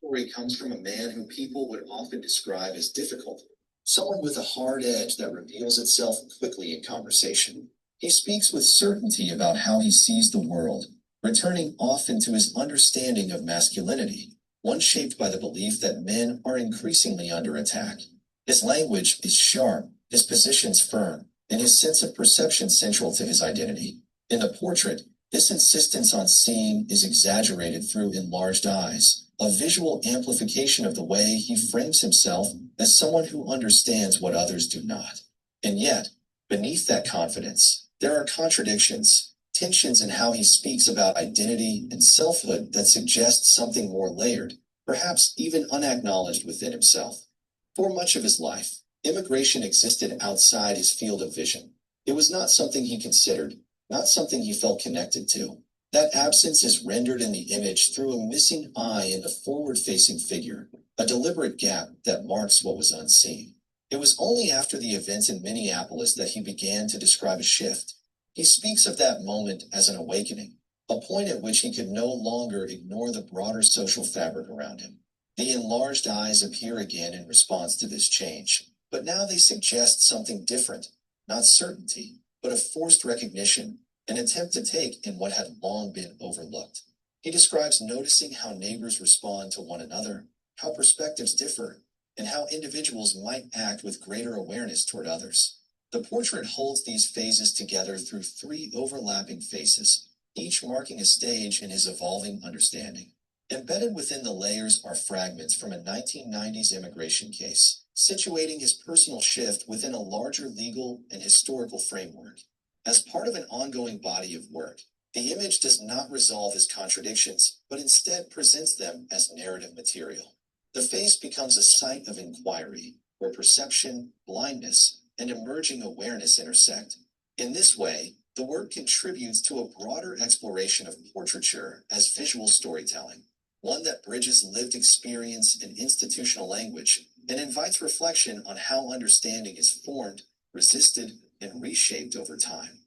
Story comes from a man who people would often describe as difficult, someone with a hard edge that reveals itself quickly in conversation. He speaks with certainty about how he sees the world, returning often to his understanding of masculinity, one shaped by the belief that men are increasingly under attack. His language is sharp, his positions firm, and his sense of perception central to his identity. In the portrait, this insistence on seeing is exaggerated through enlarged eyes, a visual amplification of the way he frames himself as someone who understands what others do not. And yet, beneath that confidence, there are contradictions, tensions in how he speaks about identity and selfhood that suggest something more layered, perhaps even unacknowledged within himself. For much of his life, immigration existed outside his field of vision. It was not something he considered, not something he felt connected to. That absence is rendered in the image through a missing eye in the forward-facing figure, a deliberate gap that marks what was unseen. It was only after the events in Minneapolis that he began to describe a shift. He speaks of that moment as an awakening, a point at which he could no longer ignore the broader social fabric around him. The enlarged eyes appear again in response to this change, but now they suggest something different, not certainty, but a forced recognition, an attempt to take in what had long been overlooked. He describes noticing how neighbors respond to one another, how perspectives differ, and how individuals might act with greater awareness toward others. The portrait holds these phases together through three overlapping faces, each marking a stage in his evolving understanding. Embedded within the layers are fragments from a 1990s immigration case, situating his personal shift within a larger legal and historical framework. As part of an ongoing body of work, the image does not resolve his contradictions, but instead presents them as narrative material. The face becomes a site of inquiry, where perception, blindness, and emerging awareness intersect. In this way, the work contributes to a broader exploration of portraiture as visual storytelling, one that bridges lived experience and institutional language and invites reflection on how understanding is formed, resisted, and reshaped over time.